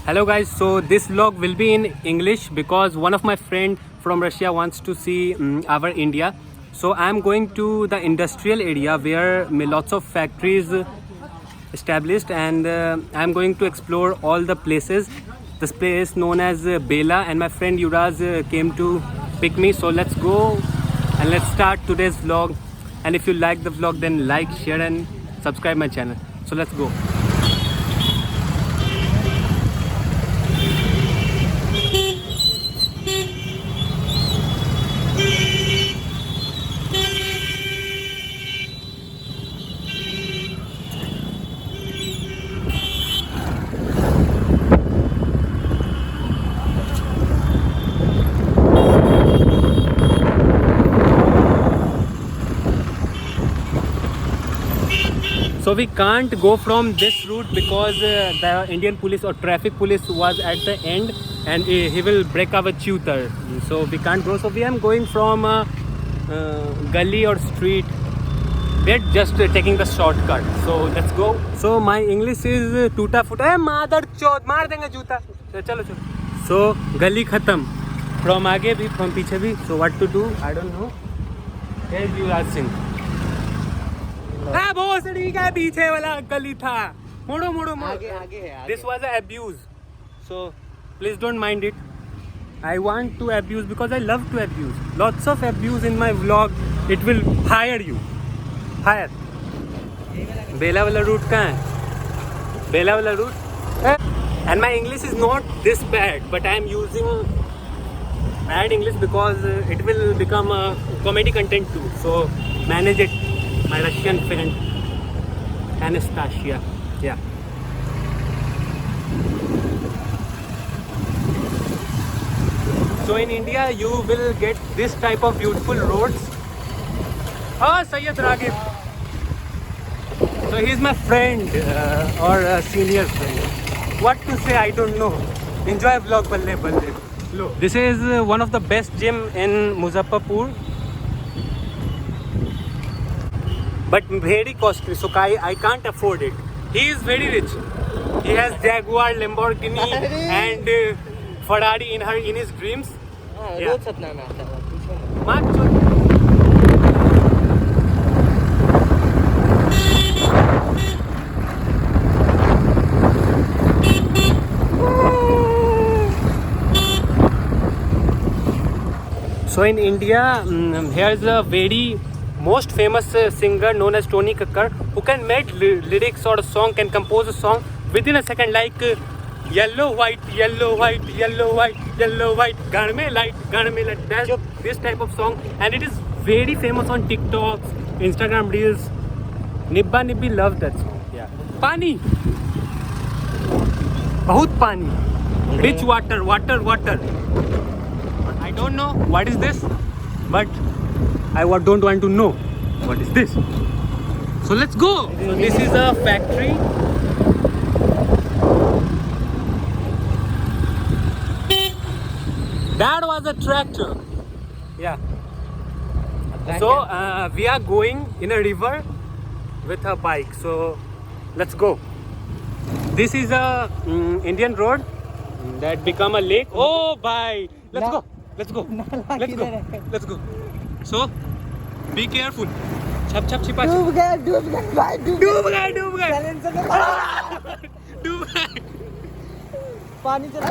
Hello guys, so this vlog will be in English because one of my friend from Russia wants to see our India. So I am going to the industrial area where lots of factories established, and I am going to explore all the places. This place known as Bela, and my friend Yuraz came to pick me. So let's go and let's start today's vlog. And if you like the vlog, then like, share and subscribe my channel. So let's go. So we can't go from this route because the Indian police or traffic police was at the end, and he will break our tutor. So we can't go. So we am going from gully or street. We're just taking the shortcut. So let's go. So my English is टूटा फूटा है मादर चौथ मार देंगे जूता. चलो चलो. So गली खत्म. From आगे भी from पीछे भी. So what to do? I don't know. Here's Yuvraj Singh. हाँ भोसड़ी का पीछे वाला गली था. मोड़ो मोड़ो मोड़ो. आगे आगे है आगे. This was an abuse. So please don't mind it. I want to abuse because I love to abuse. Lots of abuse in my vlog. It will hire you. Hire. बेला वाला रूट कहाँ है? बेला वाला root. And my English is not this bad, but I am using bad English because it will become a comedy content too. So manage it. My Russian friend Anastasia. Yeah. So in India you will get this type of beautiful roads. Oh, Sayyid Ragib. So he's my friend or a senior friend. What to say, I don't know. Enjoy vlog balle balle. Look, this is one of the best gym in Muzaffarpur. But very costly, so I can't afford it. He is very rich. He has Jaguar, Lamborghini and Ferrari in his dreams. Yeah. So in India, here's a very most famous singer known as Tony Kakkar, who can make lyrics or a song, can compose a song within a second, like yellow white yellow white yellow white yellow white garme light. That's this type of song, and it is very famous on TikTok, Instagram reels. Nibba Nibbi love that song. Yeah. Pani, bahut pani, rich water. I don't know what is this, but I don't want to know what is this. So let's go. So this is a factory. That was a tractor. Yeah. So we are going in a river with a bike. So let's go. This is a Indian road that become a lake. Oh, bye. Let's go. Let's go. Let's go. So be careful. Chap chap छिपा. डूब गए भाई. डूब गए. डूब गए. पानी चला.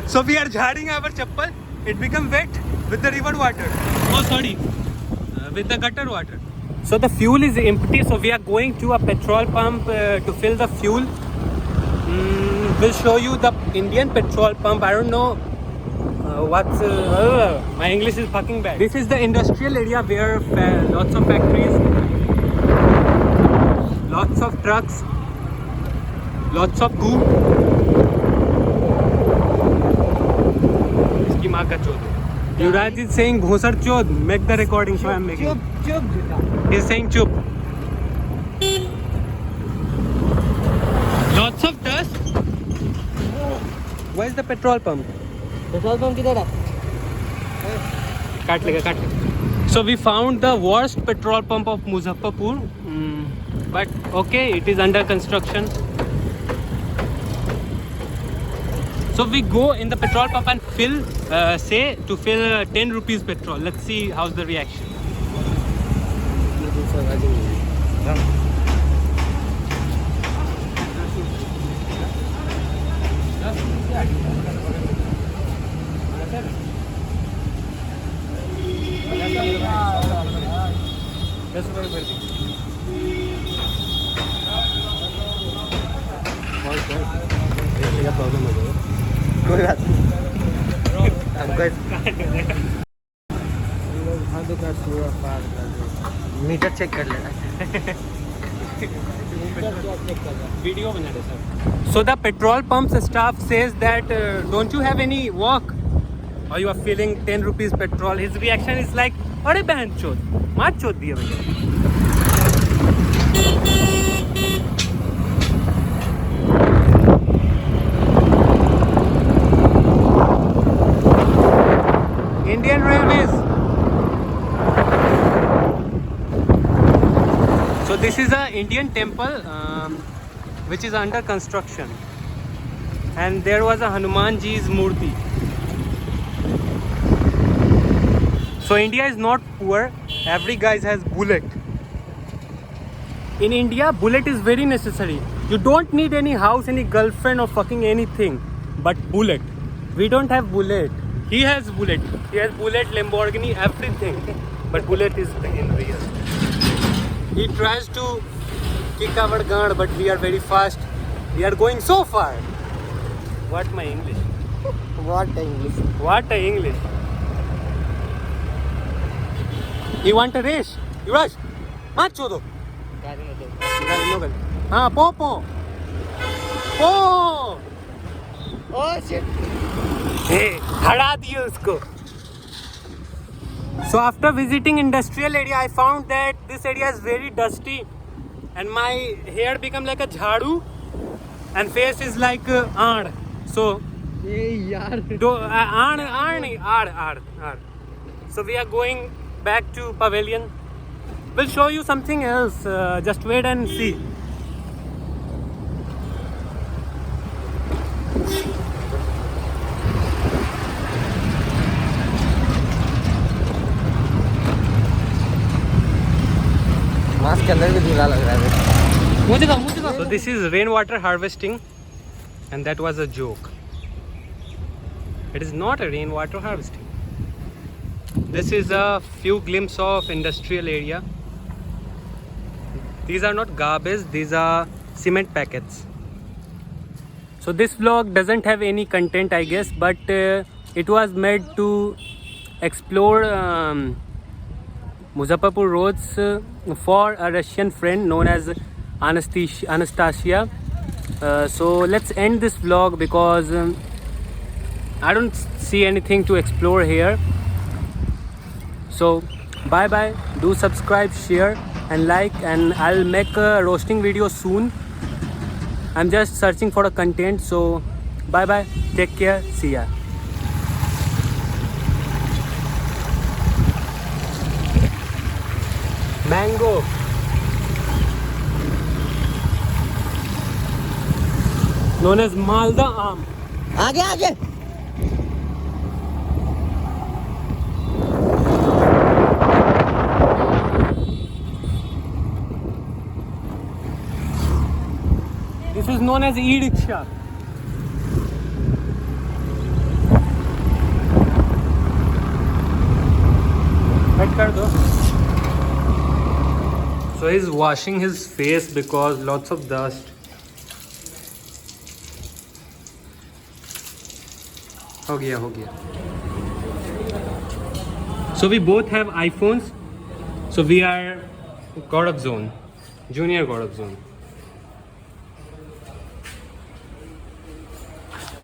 So we are झाड़ing our chappal. It become wet with the river water. Oh sorry, with the gutter water. So the fuel is empty. So we are going to a petrol pump to fill the fuel. We'll show you the Indian petrol pump. I don't know. My English is fucking bad. This is the industrial area where lots of factories, lots of trucks, lots of goo. इसकी माँ का चोद. Yuvraj is saying भोसड़ चोद. Make the recording, so I'm making. Chup. He's saying chup. Lots of dust. Where is the petrol pump? Petrol pump किधर है? काट लेगा. So we found the worst petrol pump of Muzaffarpur, but Okay, it is under construction. So we go in the petrol pump and fill, to fill 10 rupees petrol. Let's see how's the reaction. Problem हो जाएगा। कोई बात नहीं हमको metre check कर लेना video बना रहे sir. So the petrol pump staff says that don't you have any walk or you are feeling 10 rupees petrol. His reaction is like अरे बहन चोद मार चोद दिया भैया। Indian Railways. So this is a Indian temple which is under construction, and there was a Hanuman Ji's murti. So India is not poor. Every guy has bullet. In India, bullet is very necessary. You don't need any house, any girlfriend, or fucking anything, but bullet. We don't have bullet. He has bullet. He has bullet, Lamborghini, everything. But bullet is in real. He tries to kick our gun, but we are very fast. We are going so far. What my English? What English? What a English? You want a race? You rush? Mat chodo. हाँ पो पो पो Oh shit. हरा दिए उसको. So after visiting industrial area, I found that this area is very dusty, and my hair become like a jhadu, and face is like aard. So यार aard. So we are going back to pavilion. We'll show you something else. Just wait and see. Mask के अंदर भी धुला लग रहा है मुझे का So this is rainwater harvesting, and that was a joke. It is not a rainwater harvesting. This is a few glimpse of industrial area. These are not garbage, these are cement packets. So this vlog doesn't have any content, I guess, but it was made to explore Muzaffarpur roads for a Russian friend known as Anastasia. So let's end this vlog because I don't see anything to explore here. So bye bye, do subscribe, share and like, and I'll make a roasting video soon. I'm just searching for a content. So bye bye, take care, see ya. Mango. Known as Malda Aam. आगे This is known as e-rickshaw. Cut kar do. So he's washing his face because lots of dust. हो गया. So we both have iPhones. So we are God of Zone, Junior God of Zone.